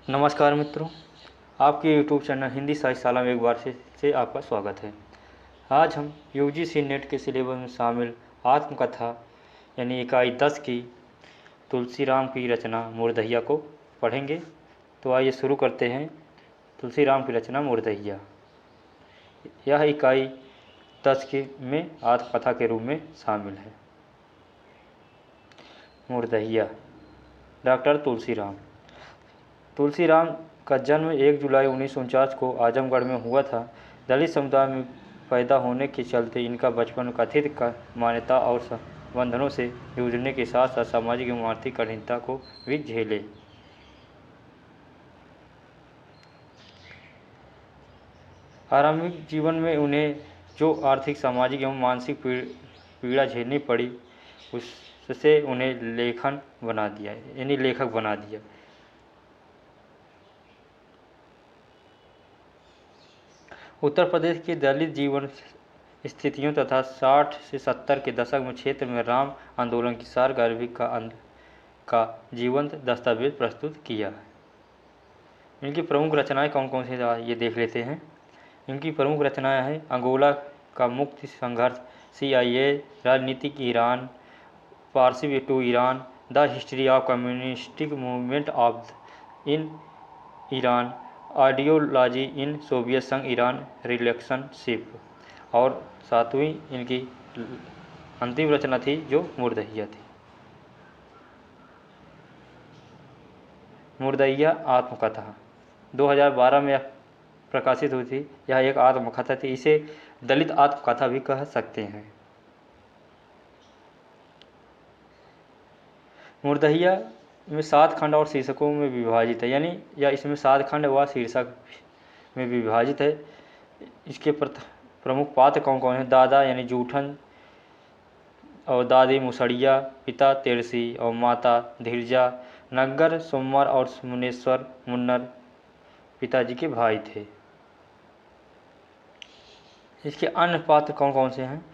नमस्कार मित्रों, आपके यूट्यूब चैनल हिंदी साहित्यशाला में एक बार से आपका स्वागत है। आज हम यूजीसी नेट के सिलेबस में शामिल आत्मकथा यानी इकाई 10 की तुलसीराम की रचना मुर्दहिया को पढ़ेंगे। तो आइए शुरू करते हैं। तुलसीराम की रचना मुर्दहिया। यह इकाई 10 के में आत्मकथा के रूप में शामिल है। मुर्दहिया। डॉक्टर तुलसीराम। तुलसीराम का जन्म 1 जुलाई 1949 को आजमगढ़ में हुआ था। दलित समुदाय में पैदा होने के चलते इनका बचपन कथित मान्यता और बंधनों से जूझने के साथ साथ सामाजिक एवं आर्थिक कठिनता को भी झेले। आरंभिक जीवन में उन्हें जो आर्थिक, सामाजिक एवं मानसिक पीड़ा झेलनी पड़ी, उससे उन्हें लेखक बना दिया। उत्तर प्रदेश के दलित जीवन स्थितियों तथा 60 से 70 के दशक में क्षेत्र में राम आंदोलन की सारगर्भी का जीवंत दस्तावेज प्रस्तुत किया है। इनकी प्रमुख रचनाएं कौन कौन सी ये देख लेते हैं। इनकी प्रमुख रचनाएं हैं अंगोला का मुक्ति संघर्ष, CIA, राजनीतिक ईरान, पारसी to Iran, the history of communistic movement of in Iran, ideology in Soviet संघ ईरान रिलेशनशिप, और सातवीं इनकी अंतिम रचना थी जो मुर्दहिया थी। मुर्दहिया आत्मकथा 2012 में प्रकाशित हुई थी। यह एक आत्मकथा थी। इसे दलित आत्मकथा भी कह सकते हैं। मुर्दहिया में 7 खंड और शीर्षकों में विभाजित है, यानी या इसमें 7 खंड व शीर्षक में विभाजित है। इसके प्रमुख पात्र कौन कौन है। दादा यानी जूठन और दादी मुसड़िया, पिता तेरसी और माता धीरजा, नग्गर सोमवार और मुनेश्वर मुन्नर पिताजी के भाई थे। इसके अन्य पात्र कौन कौन से हैं।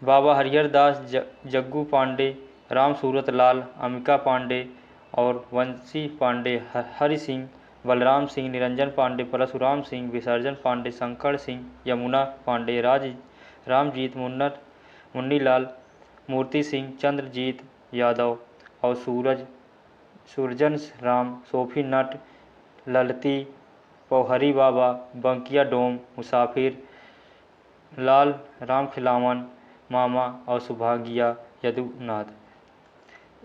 बाबा हरिहर दास, जग्गू पांडे, राम सूरत लाल, अमिका पांडे और वंशी पांडे, हरि सिंह, बलराम सिंह, निरंजन पांडे, परशुराम सिंह, विसर्जन पांडे, शंकर सिंह, यमुना पांडे, रामजीत मुन्नर, मुन्नीलाल, मूर्ति सिंह, चंद्रजीत यादव और सूरजन राम, सोफी नट, ललती, पौहरी बाबा, बंकिया डोम, मुसाफिर लाल, राम खिलावन मामा और सुभागिया यदुनाथ।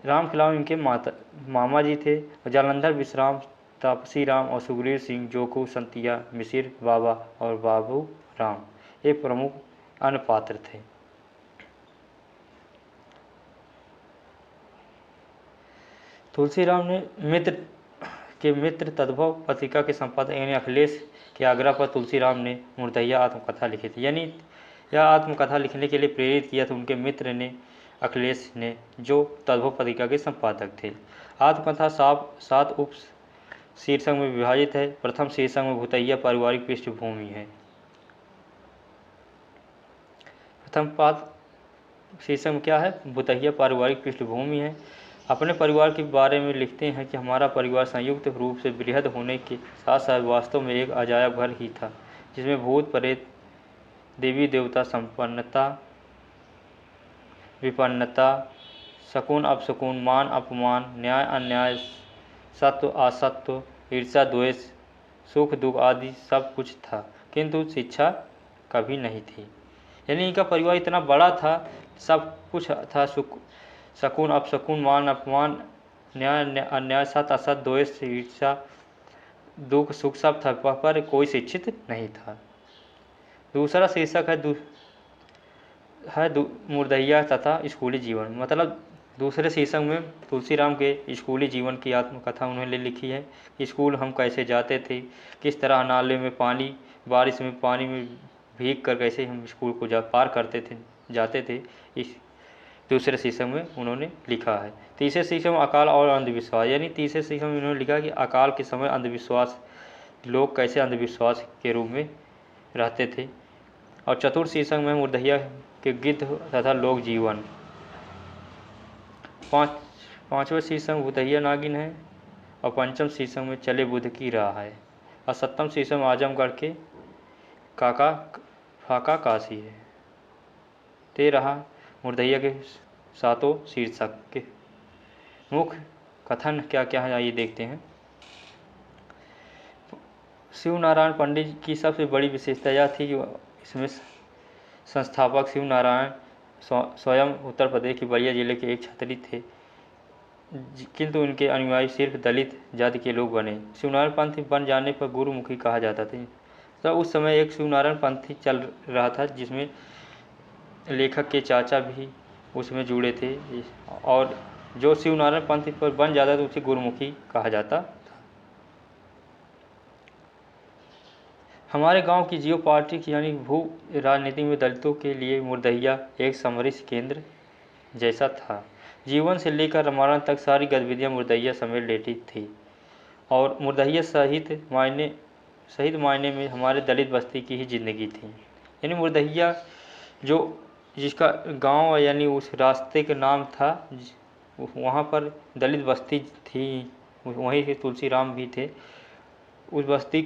राम खिलावन इनके मामा जी थे। जालंधर विश्राम, तापसी राम और सुग्रीव सिंह, जोकू संतिया, मिसिर बाबा और बाबू राम ये प्रमुख अन्य पात्र थे। तुलसीराम ने मित्र तद्भव पत्रिका के संपादक यानी अखिलेश के आग्रह पर तुलसीराम ने मुर्दहिया आत्मकथा लिखी थी। यानी यह आत्मकथा लिखने के लिए प्रेरित किया था उनके मित्र ने, अखिलेश ने, जो तद्भव पत्रिका के संपादक थे। आत्मकथा 7 उप शीर्षक में विभाजित है। प्रथम शीर्षक में भूतैया पारिवारिक पृष्ठभूमि है। प्रथम शीर्षक में क्या है। भूतैया पारिवारिक पृष्ठभूमि है। अपने परिवार के बारे में लिखते हैं कि हमारा परिवार संयुक्त रूप से बृहद होने के साथ साथ वास्तव में एक अजायब घर ही था, जिसमें भूत प्रेत, देवी देवता, संपन्नता विपन्नता, शकुन अपशकुन, मान अपमान, न्याय अन्याय, सत्व असत्व, ईर्ष्या द्वेष, सुख दुख आदि सब कुछ था, किंतु शिक्षा कभी नहीं थी। यानी इनका परिवार इतना बड़ा था, सब कुछ था, शकुन अपशकुन, मान अपमान, न्याय अन्याय, सत्य असत्य, द्वेष, ईर्ष्या, दुख सुख सब था, पर कोई शिक्षित नहीं था। दूसरा शीर्षक है मुर्दहिया तथा स्कूली जीवन। मतलब दूसरे शीर्षक में तुलसीराम के स्कूली जीवन की आत्मकथा उन्होंने लिखी है। स्कूल हम कैसे जाते थे, किस तरह नाले में पानी, बारिश में पानी में भीग कर कैसे हम स्कूल को जाते थे, इस दूसरे शीर्षक में उन्होंने लिखा है। तीसरे शीर्षक में अकाल और अंधविश्वास, यानी तीसरे शीर्षक में उन्होंने लिखा कि अकाल के समय अंधविश्वास, लोग कैसे अंधविश्वास के रूप में रहते थे। और चतुर्थ शीर्षक में मुर्दहिया के गिद्ध तथा लोक जीवन। पांचवें शीर्षक भूतैया नागिन है। और पंचम शीर्षक में चले बुध की राह है और सप्तम शीर्षक में आजमगढ़ के काका फाका काशी है। ते रहा मुर्दैया के सातों शीर्षक के मुख्य कथन क्या क्या है, आइए देखते हैं। शिव नारायण पंडित की सबसे बड़ी विशेषता यह थी कि इसमें संस्थापक शिव नारायण स्वयं उत्तर प्रदेश के बलिया जिले के एक क्षत्रिय थे, किंतु उनके अनुयायी सिर्फ दलित जाति के लोग बने। शिवनारायण पंथी बन जाने पर गुरुमुखी कहा जाता था। तो उस समय एक शिवनारायण पंथी चल रहा था जिसमें लेखक के चाचा भी उसमें जुड़े थे, और जो शिवनारायण पंथी पर बन जाता था उसे गुरुमुखी कहा जाता था। हमारे गांव की जियो पार्टी यानी भू राजनीति में दलितों के लिए मुर्दहिया एक समरस केंद्र जैसा था। जीवन से लेकर मरण तक सारी गतिविधियां मुर्दहिया समेट लेती थी, और मुर्दहिया सहित मायने में हमारे दलित बस्ती की ही जिंदगी थी। यानी मुर्दहिया जो जिसका गांव यानी उस रास्ते का नाम था, वहाँ पर दलित बस्ती थी, वहीं से तुलसीराम भी थे। उस बस्ती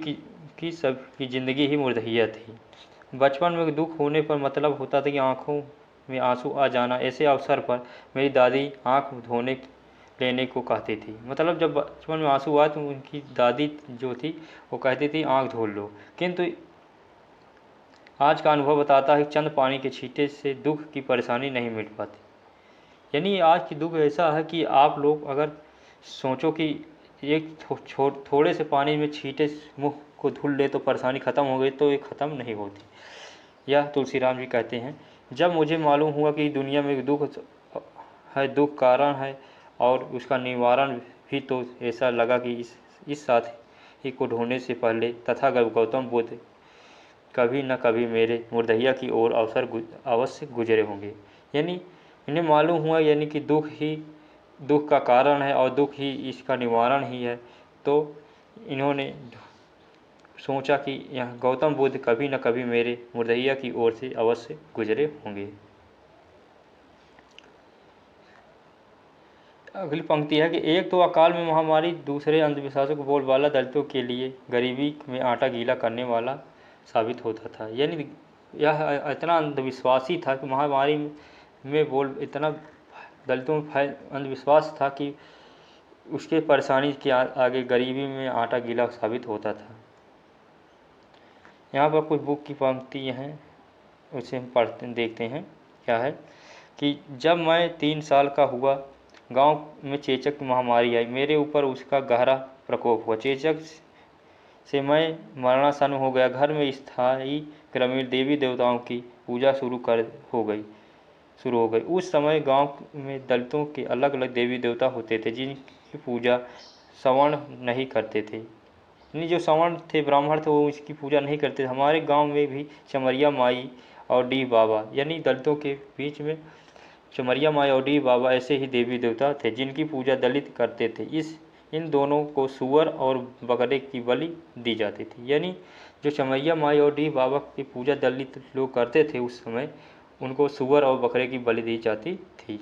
की सबकी ज़िंदगी ही मुर्दहिया थी। बचपन में दुख होने पर मतलब होता था कि आँखों में आंसू आ जाना। ऐसे अवसर पर मेरी दादी आँख धोने लेने को कहती थी। मतलब जब बचपन में आंसू आए तो उनकी दादी जो थी वो कहती थी आँख धो लो। किंतु आज का अनुभव बताता है कि चंद पानी के छींटे से दुख की परेशानी नहीं मिट पाती। यानी आज की दुख ऐसा है कि आप लोग अगर सोचो कि एक थोड़े से पानी में छींटे मुँह को धुल ले तो परेशानी ख़त्म हो गई, तो ये ख़त्म नहीं होती। यह तुलसीराम जी कहते हैं, जब मुझे मालूम हुआ कि दुनिया में दुख है, दुख कारण है और उसका निवारण भी, तो ऐसा लगा कि इस साथी को ढूंढने से पहले तथागत गौतम बुद्ध कभी न कभी मेरे मुर्दहिया की ओर अवश्य गुजरे होंगे। यानी इन्हें मालूम हुआ यानी कि दुख ही दुख का कारण है और दुख ही इसका निवारण ही है। तो इन्होंने सोचा कि यह गौतम बुद्ध कभी न कभी मेरे मुर्दहिया की ओर से अवश्य गुजरे होंगे। अगली पंक्ति है कि एक तो अकाल में महामारी, दूसरे अंधविश्वासों को बोलबाला दलितों के लिए गरीबी में आटा गीला करने वाला साबित होता था। यानी यह इतना अंधविश्वासी था कि महामारी में इतना दलितों में अंधविश्वास था कि उसके परेशानी के आगे गरीबी में आटा गीला साबित होता था। यहाँ पर कुछ बुक की पंक्ति हैं, उसे हम देखते हैं। क्या है कि जब मैं 3 साल का हुआ, गांव में चेचक की महामारी आई। मेरे ऊपर उसका गहरा प्रकोप हुआ। चेचक से मैं मरणासन हो गया। घर में स्थायी ग्रामीण देवी देवताओं की पूजा शुरू हो गई। उस समय गांव में दलितों के अलग अलग देवी देवता होते थे जिनकी पूजा सवर्ण नहीं करते थे। यानी जो सवर्ण थे, ब्राह्मण थे, वो इसकी पूजा नहीं करते। हमारे गांव में भी चमरिया माई और डी बाबा, यानी दलितों के बीच में चमरिया माई और डी बाबा ऐसे ही देवी देवता थे जिनकी पूजा दलित करते थे। इन दोनों को सुअर और बकरे की बलि दी जाती थी। यानी जो चमरिया माई और डी बाबा की पूजा दलित लोग करते थे उस समय, उनको सुअर और बकरे की बलि दी जाती थी।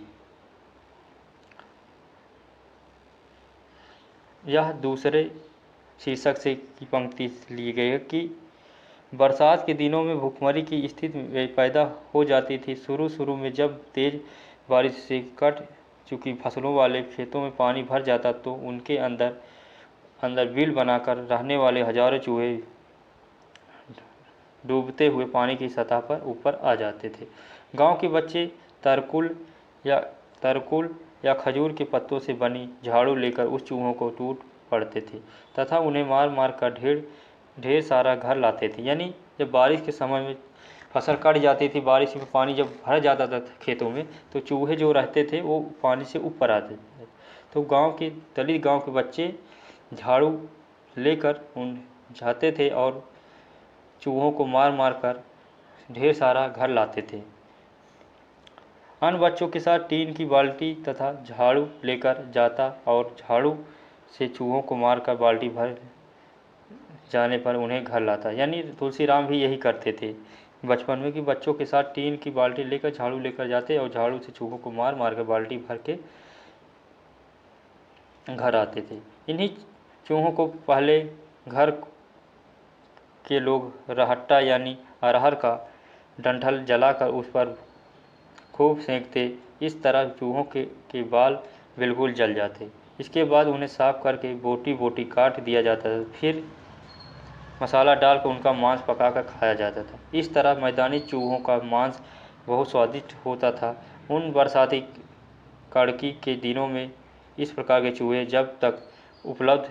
यह दूसरे शीर्षक से की पंक्ति ली गई है कि बरसात के दिनों में भूखमरी की स्थिति पैदा हो जाती थी। शुरू में जब तेज बारिश से कट चुकी फसलों वाले खेतों में पानी भर जाता तो उनके अंदर बिल बनाकर रहने वाले हजारों चूहे डूबते हुए पानी की सतह पर ऊपर आ जाते थे। गांव के बच्चे तरकुल या खजूर के पत्तों से बनी झाड़ू लेकर उस चूहों को टूट पड़ते थे तथा उन्हें मार मार कर ढेर सारा घर लाते थे। यानी जब बारिश के समय में फसल कट जाती थी, बारिश में पानी जब भर जाता था खेतों में, तो चूहे जो रहते थे वो पानी से ऊपर आते थे। तो दलित गांव के बच्चे झाड़ू लेकर जाते थे और चूहों को मार मार कर ढेर सारा घर लाते थे। अन्य बच्चों के साथ टीन की बाल्टी तथा झाड़ू लेकर जाता और झाड़ू से चूहों को मारकर बाल्टी भर जाने पर उन्हें घर लाता। यानी तुलसीराम भी यही करते थे बचपन में कि बच्चों के साथ टीन की बाल्टी लेकर झाड़ू लेकर जाते और झाड़ू से चूहों को मार मार कर बाल्टी भर के घर आते थे। इन्हीं चूहों को पहले घर के लोग रहट्टा यानी अरहर का डंठल जलाकर उस पर खूब सेंकते। इस तरह चूहों के बाल बिल्कुल जल जाते। इसके बाद उन्हें साफ करके बोटी बोटी काट दिया जाता था, फिर मसाला डालकर उनका मांस पकाकर खाया जाता था। इस तरह मैदानी चूहों का मांस बहुत स्वादिष्ट होता था। उन बरसाती कड़की के दिनों में इस प्रकार के चूहे जब तक उपलब्ध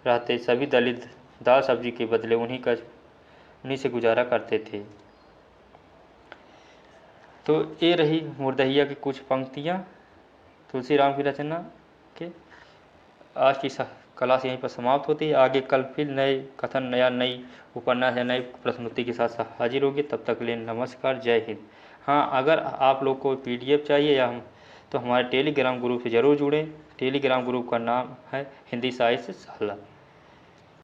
रहते सभी दलित दाल सब्जी के बदले उन्हीं से गुजारा करते थे। तो ये रही मुर्दहिया की कुछ पंक्तियाँ तुलसीराम की रचना के। आज की क्लास यहीं पर समाप्त होती है। आगे कल फिर नए कथन नई उपन्यास या नई प्रश्नोत्तरी के साथ हाजिर होगी। तब तक के लिए नमस्कार, जय हिंद। हाँ, अगर आप लोग को PDF चाहिए या तो हमारे टेलीग्राम ग्रुप से ज़रूर जुड़ें। टेलीग्राम ग्रुप का नाम है हिंदी साहित्य शाला।